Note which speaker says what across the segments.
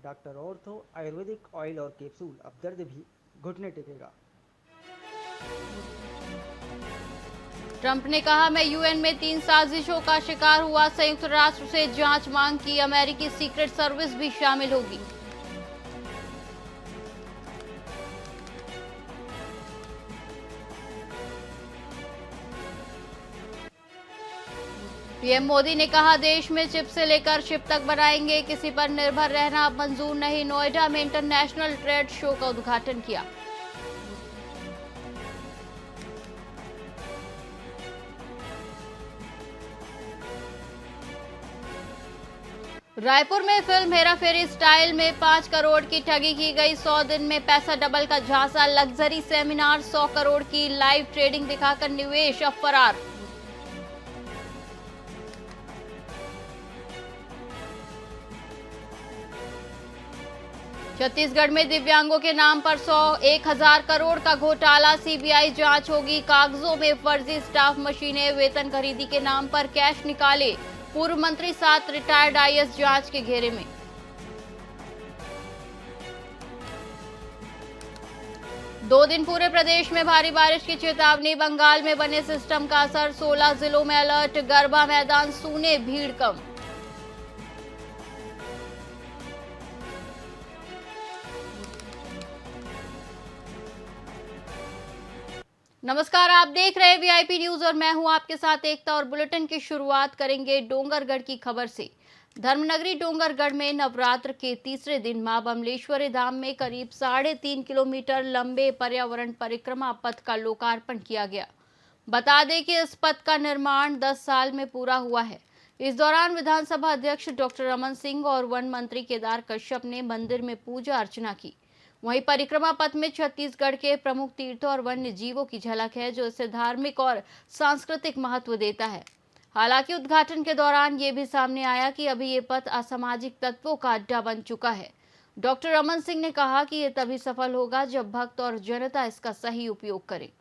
Speaker 1: Doctor ortho Ayurvedic oil और capsule, अब दर्द भी घुटने टेकेगा।
Speaker 2: ट्रंप ने कहा, मैं यूएन में 3 साजिशों का शिकार हुआ, संयुक्त राष्ट्र से जांच मांग की, अमेरिकी सीक्रेट सर्विस भी शामिल होगी। पीएम मोदी ने कहा, देश में चिप से लेकर शिप तक बनाएंगे, किसी पर निर्भर रहना अब मंजूर नहीं। नोएडा में इंटरनेशनल ट्रेड शो का उद्घाटन किया। रायपुर में फिल्म हेरा फेरी स्टाइल में 5 करोड़ की ठगी की गई। 100 दिन में पैसा डबल का झांसा। लग्जरी सेमिनार 100 करोड़ की लाइव ट्रेडिंग दिखाकर निवेश अब फरार। छत्तीसगढ़ में दिव्यांगों के नाम पर 1,000 करोड़ का घोटाला। सीबीआई जांच होगी। कागजों में फर्जी स्टाफ मशीनें, वेतन खरीदी के नाम पर कैश निकाले। पूर्व मंत्री 7 रिटायर्ड आईएएस जांच के घेरे में। दो दिन पूरे प्रदेश में भारी बारिश की चेतावनी। बंगाल में बने सिस्टम का असर। 16 जिलों में अलर्ट। गरबा मैदान सूने, भीड़ कम। नमस्कार, आप देख रहे हैं वीआईपी न्यूज और मैं हूं आपके साथ एकता। और बुलेटिन की शुरुआत करेंगे डोंगरगढ़ की खबर से। धर्मनगरी डोंगरगढ़ में नवरात्र के तीसरे दिन मां बमलेश्वरी धाम में करीब 3.5 किलोमीटर लंबे पर्यावरण परिक्रमा पथ का लोकार्पण किया गया। बता दें कि इस पथ का निर्माण 10 साल में पूरा हुआ है। इस दौरान विधानसभा अध्यक्ष डॉक्टर रमन सिंह और वन मंत्री केदार कश्यप ने मंदिर में पूजा अर्चना की। वहीं परिक्रमा पथ में छत्तीसगढ़ के प्रमुख तीर्थों और वन्य जीवों की झलक है, जो इसे धार्मिक और सांस्कृतिक महत्व देता है। हालांकि उद्घाटन के दौरान ये भी सामने आया कि अभी ये पथ असामाजिक तत्वों का अड्डा बन चुका है। डॉक्टर रमन सिंह ने कहा कि ये तभी सफल होगा जब भक्त और जनता इसका सही उपयोग करे।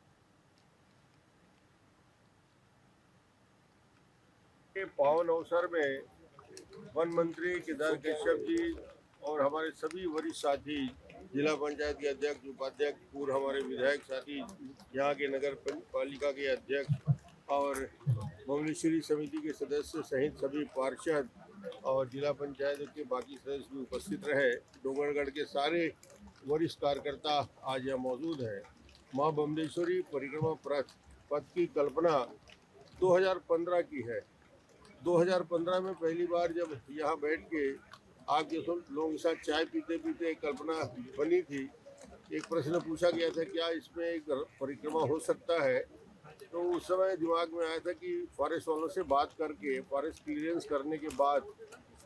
Speaker 3: पावन अवसर में वन मंत्री केदार कश्यप जी और हमारे सभी वरिष्ठ साथी, जिला पंचायत के अध्यक्ष, उपाध्यक्ष, पूर्व हमारे विधायक साथी, यहाँ के नगर पालिका के अध्यक्ष और बमलेश्वरी समिति के सदस्य सहित सभी पार्षद और जिला पंचायत के बाकी सदस्य भी उपस्थित रहे। डोंगरगढ़ के सारे वरिष्ठ कार्यकर्ता आज यहाँ मौजूद हैं। माँ बमलेश्वरी परिक्रमा पथ की कल्पना 2015 की है। 2015 में पहली बार जब यहाँ बैठ के आपके लोगों के साथ चाय पीते पीते एक कल्पना बनी थी। एक प्रश्न पूछा गया था, क्या इसमें एक परिक्रमा हो सकता है? तो उस समय दिमाग में आया था कि फॉरेस्ट वालों से बात करके फॉरेस्ट क्लियरेंस करने के बाद,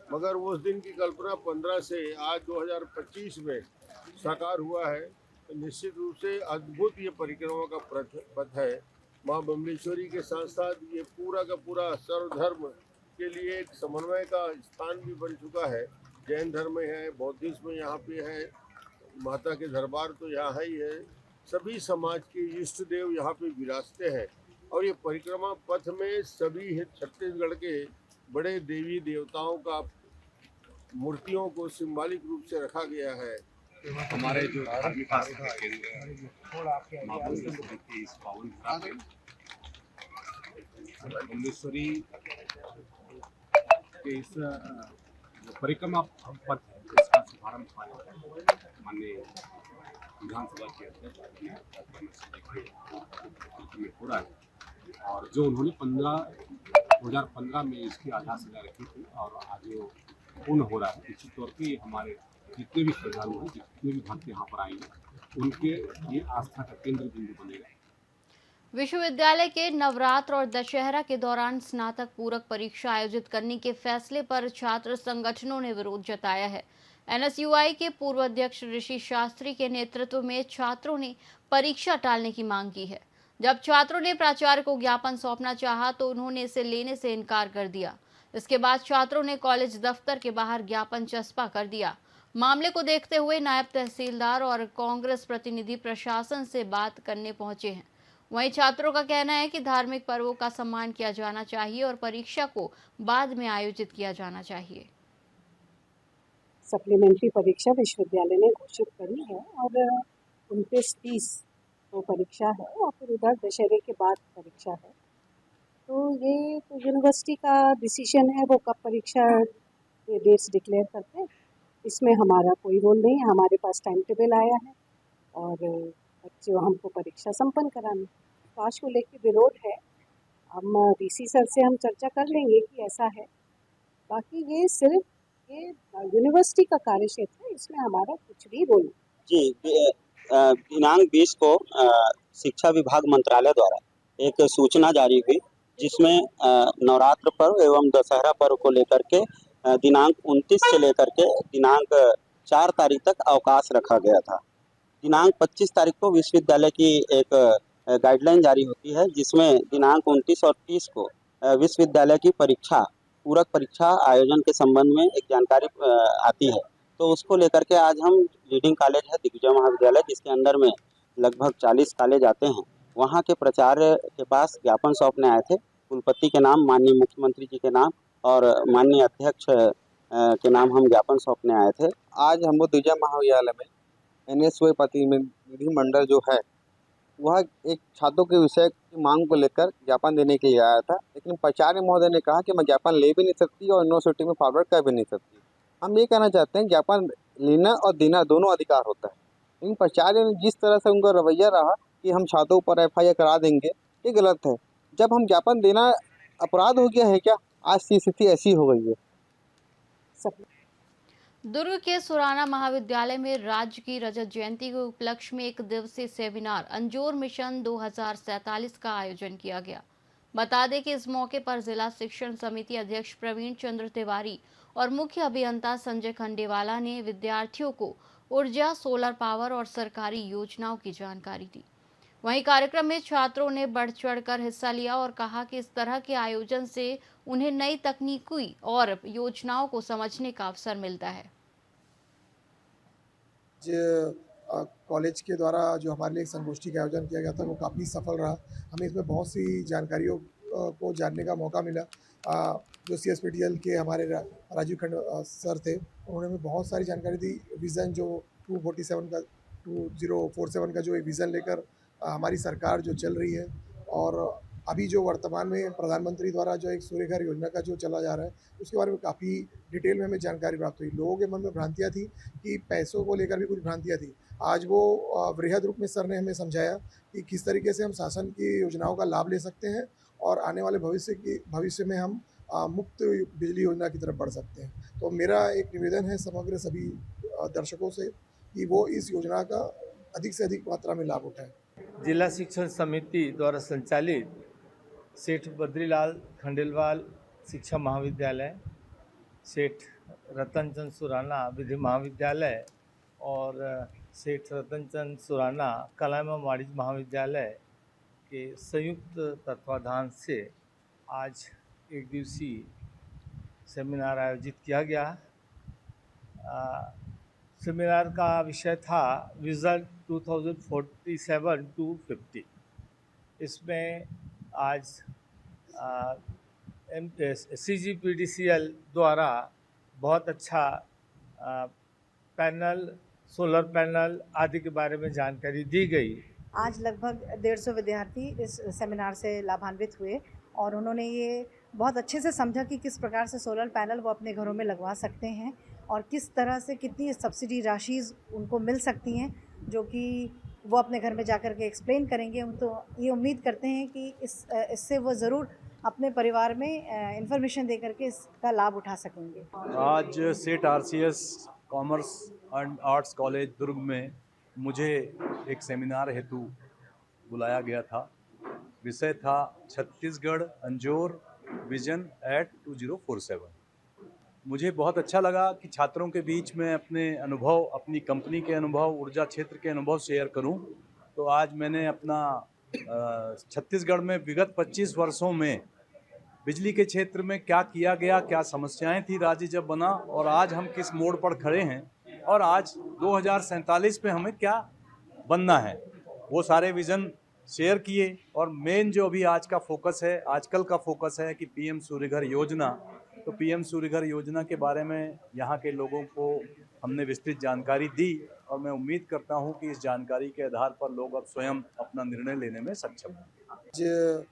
Speaker 3: मगर उस दिन की कल्पना 15 से आज 2025 में साकार हुआ है। तो निश्चित रूप से अद्भुत ये परिक्रमा का पथ है। माँ बमलेश्वरी के साथ साथ ये पूरा का पूरा सर्वधर्म के लिए एक समन्वय का स्थान भी बन चुका है। जैन धर्म में है, बौद्धिज्म यहाँ पे है, माता के दरबार तो यहाँ ही है, सभी समाज के इष्ट देव यहाँ पे विराजते हैं। और ये परिक्रमा पथ में सभी छत्तीसगढ़ के बड़े देवी देवताओं का मूर्तियों को सिंबॉलिक रूप से रखा गया है।
Speaker 4: हमारे जो धार्मिक आस्था के केंद्र माँ बमलेश्वरी की इस पावन धरा पे बमलेश्वरी के इस परिक्रमा पथ है, इसका शुभारंभ माननीय विधानसभा के अध्यक्ष में हो रहा है। और जो उन्होंने 2015 में इसकी आधारशिला रखी थी और आज वो पूर्ण हो रहा है। निश्चित तौर पर हमारे जितने भी श्रद्धालु हैं, जितने भी भक्त यहाँ पर आएंगे, उनके ये आस्था का केंद्र बिंदु बनेगा।
Speaker 2: विश्वविद्यालय के नवरात्र और दशहरा के दौरान स्नातक पूरक परीक्षा आयोजित करने के फैसले पर छात्र संगठनों ने विरोध जताया है। एनएसयूआई के पूर्व अध्यक्ष ऋषि शास्त्री के नेतृत्व में छात्रों ने परीक्षा टालने की मांग की है। जब छात्रों ने प्राचार्य को ज्ञापन सौंपना चाहा तो उन्होंने इसे लेने से इनकार कर दिया। इसके बाद छात्रों ने कॉलेज दफ्तर के बाहर ज्ञापन चस्पा कर दिया। मामले को देखते हुए नायब तहसीलदार और कांग्रेस प्रतिनिधि प्रशासन से बात करने पहुंचे हैं। वहीं छात्रों का कहना है कि धार्मिक पर्वों का सम्मान किया जाना चाहिए और परीक्षा को बाद में आयोजित किया जाना चाहिए।
Speaker 5: सप्लीमेंट्री परीक्षा विश्वविद्यालय ने घोषित करी है और 29-30 तो परीक्षा है और फिर उधर दशहरे के बाद परीक्षा है। तो ये तो यूनिवर्सिटी का डिसीजन है, वो कब परीक्षा के डेट्स डिक्लेयर करते हैं, इसमें हमारा कोई रोल नहीं है। हमारे पास टाइम टेबल आया है और जो हमको परीक्षा संपन्न करानी। काश को लेकर विरोध है, हम वीसी सर से हम चर्चा कर लेंगे कि ऐसा है। बाकी ये सिर्फ ये यूनिवर्सिटी का कार्य क्षेत्र है, इसमें हमारा कुछ भी रोल नहीं।
Speaker 6: जी, दिनांक 20 को शिक्षा विभाग मंत्रालय द्वारा एक सूचना जारी हुई, जिसमें नवरात्र पर्व एवं दशहरा पर्व को लेकर के दिनांक 29 से लेकर के दिनांक 4 तारीख तक अवकाश रखा गया था। दिनांक 25 तारीख को विश्वविद्यालय की एक गाइडलाइन जारी होती है, जिसमें दिनांक 29 और 30 को विश्वविद्यालय की परीक्षा, पूरक परीक्षा आयोजन के संबंध में एक जानकारी आती है। तो उसको लेकर के आज हम रीडिंग कॉलेज है दिग्विजय महाविद्यालय, जिसके अंदर में लगभग 40 कॉलेज आते हैं, वहाँ के प्राचार्य के पास ज्ञापन सौंपने आए थे। कुलपति के नाम, माननीय मुख्यमंत्री जी के नाम और माननीय अध्यक्ष के नाम हम ज्ञापन सौंपने आए थे।
Speaker 7: आज हम लोग दिग्विजय महाविद्यालय में NSY प्रतिनिधि मंडल जो है वह एक छात्रों के विषय की मांग को लेकर ज्ञापन देने के लिए आया था, लेकिन प्राचार्य महोदय ने कहा कि मैं ज्ञापन ले भी नहीं सकती और यूनिवर्सिटी में फॉरवर्ड कर भी नहीं सकती। हम ये कहना चाहते हैं, ज्ञापन लेना और देना दोनों अधिकार होता है, लेकिन प्राचार्य ने जिस तरह से उनका रवैया रहा कि हम छात्रों पर FIR करा देंगे, ये गलत है। जब हम ज्ञापन देना अपराध हो गया है क्या? आज की स्थिति ऐसी हो गई है।
Speaker 2: दुर्ग के सुराना महाविद्यालय में राज्य की रजत जयंती के उपलक्ष्य में एक दिवसीय सेमिनार अंजोर मिशन 2047 का आयोजन किया गया। बता दें कि इस मौके पर जिला शिक्षण समिति अध्यक्ष प्रवीण चंद्र तिवारी और मुख्य अभियंता संजय खंडेवाला ने विद्यार्थियों को ऊर्जा, सोलर पावर और सरकारी योजनाओं की जानकारी दी। वहीं कार्यक्रम में छात्रों ने बढ़ चढ़कर हिस्सा लिया और कहा कि इस तरह के आयोजन से उन्हें नई तकनीकी और योजनाओं को समझने का अवसर मिलता है।
Speaker 8: कॉलेज के द्वारा जो हमारे लिए एक संगोष्ठी का आयोजन किया गया था वो काफ़ी सफल रहा। हमें इसमें बहुत सी जानकारियों को जानने का मौका मिला। जो CSPTL के हमारे राजीव खंड सर थे, उन्होंने हमें बहुत सारी जानकारी दी। विज़न जो 2047 का जो एक विज़न लेकर हमारी सरकार जो चल रही है, और अभी जो वर्तमान में प्रधानमंत्री द्वारा जो एक सूर्य घर योजना का जो चला जा रहा है, उसके बारे में काफ़ी डिटेल में हमें जानकारी प्राप्त हुई। लोगों के मन में भ्रांतियाँ थी कि पैसों को लेकर भी कुछ भ्रांतियाँ थी। आज वो वृहद रूप में सर ने हमें समझाया कि किस तरीके से हम शासन की योजनाओं का लाभ ले सकते हैं और आने वाले भविष्य में हम मुफ्त बिजली योजना की तरफ बढ़ सकते हैं। तो मेरा एक निवेदन है समग्र सभी दर्शकों से कि वो इस योजना का अधिक से अधिक मात्रा में लाभ उठाएं।
Speaker 9: जिला शिक्षण समिति द्वारा संचालित सेठ बद्रीलाल खंडेलवाल शिक्षा महाविद्यालय, सेठ रतनचंद सुराना विधि महाविद्यालय और सेठ रतनचंद सुराना कला एवं वाणिज्य महाविद्यालय के संयुक्त तत्वाधान से आज एक दिवसीय सेमिनार आयोजित किया गया। सेमिनार का विषय था विज़न 2047 to 50। इसमें आज CGPDCL द्वारा बहुत अच्छा पैनल, सोलर पैनल आदि के बारे में जानकारी दी गई।
Speaker 10: आज लगभग 150 विद्यार्थी इस सेमिनार से लाभान्वित हुए और उन्होंने ये बहुत अच्छे से समझा कि किस प्रकार से सोलर पैनल वो अपने घरों में लगवा सकते हैं और किस तरह से कितनी सब्सिडी राशि उनको मिल सकती हैं, जो कि वो अपने घर में जाकर के एक्सप्लेन करेंगे। तो ये उम्मीद करते हैं कि इससे वो ज़रूर अपने परिवार में इंफॉर्मेशन दे करके इसका लाभ उठा सकेंगे।
Speaker 11: आज Seth RCS commerce and arts college Durg में मुझे एक सेमिनार हेतु बुलाया गया था। विषय था छत्तीसगढ़ अंजोर विजन एट 2047। मुझे बहुत अच्छा लगा कि छात्रों के बीच में अपने अनुभव, अपनी कंपनी के अनुभव, ऊर्जा क्षेत्र के अनुभव शेयर करूं। तो आज मैंने अपना छत्तीसगढ़ में विगत 25 वर्षों में बिजली के क्षेत्र में क्या किया गया, क्या समस्याएं थी राज्य जब बना और आज हम किस मोड़ पर खड़े हैं और आज 2047 पे हमें क्या बनना है, वो सारे विज़न शेयर किए। और मेन जो अभी आज का फोकस है, आजकल का फोकस है कि PM सूर्यघर योजना तो पीएम सूर्यघर योजना के बारे में यहाँ के लोगों को हमने विस्तृत जानकारी दी और मैं उम्मीद करता हूँ कि इस जानकारी के आधार पर लोग अब स्वयं अपना निर्णय लेने में सक्षम होंगे।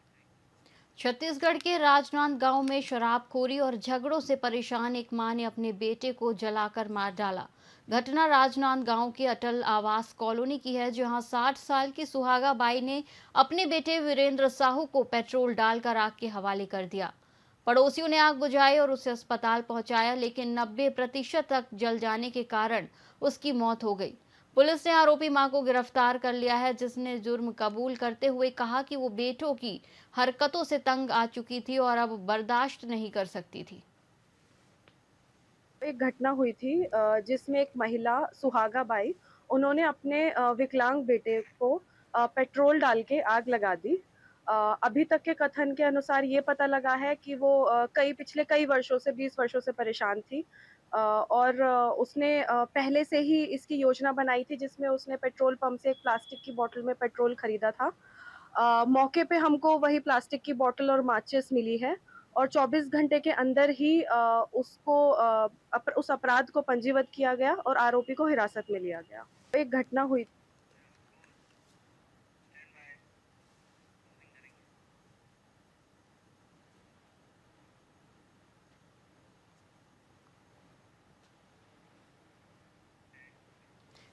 Speaker 2: छत्तीसगढ़ के राजनांदगांव में शराबखोरी और झगड़ों से परेशान एक मां ने अपने बेटे को जलाकर मार डाला। घटना राजनांदगांव के अटल आवास कॉलोनी की है, जहां 60 साल की सुहागा बाई ने अपने बेटे वीरेंद्र साहू को पेट्रोल डालकर आग के हवाले कर दिया। पड़ोसियों ने आग बुझाई और उसे अस्पताल पहुंचाया, लेकिन 90% तक जल जाने के कारण उसकी मौत हो गई। पुलिस ने आरोपी मां को गिरफ्तार कर लिया है, जिसने जुर्म कबूल करते हुए कहा कि वो बेटों की हरकतों से तंग आ चुकी थी और अब बर्दाश्त नहीं कर सकती थी।
Speaker 12: एक घटना हुई थी जिसमें एक महिला सुहागा बाई, उन्होंने अपने विकलांग बेटे को पेट्रोल डाल के आग लगा दी। अभी तक के कथन के अनुसार ये पता लगा है कि वो पिछले कई वर्षों से 20 वर्षों से परेशान थी और उसने पहले से ही इसकी योजना बनाई थी, जिसमें उसने पेट्रोल पंप से एक प्लास्टिक की बोतल में पेट्रोल खरीदा था। मौके पे हमको वही प्लास्टिक की बोतल और माचिस मिली है और 24 घंटे के अंदर ही उस अपराध को पंजीबद्ध किया गया और आरोपी को हिरासत में लिया गया। एक घटना हुई।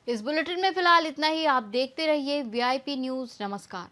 Speaker 2: इस बुलेटिन में फिलहाल इतना ही। आप देखते रहिए वीआईपी न्यूज़। नमस्कार।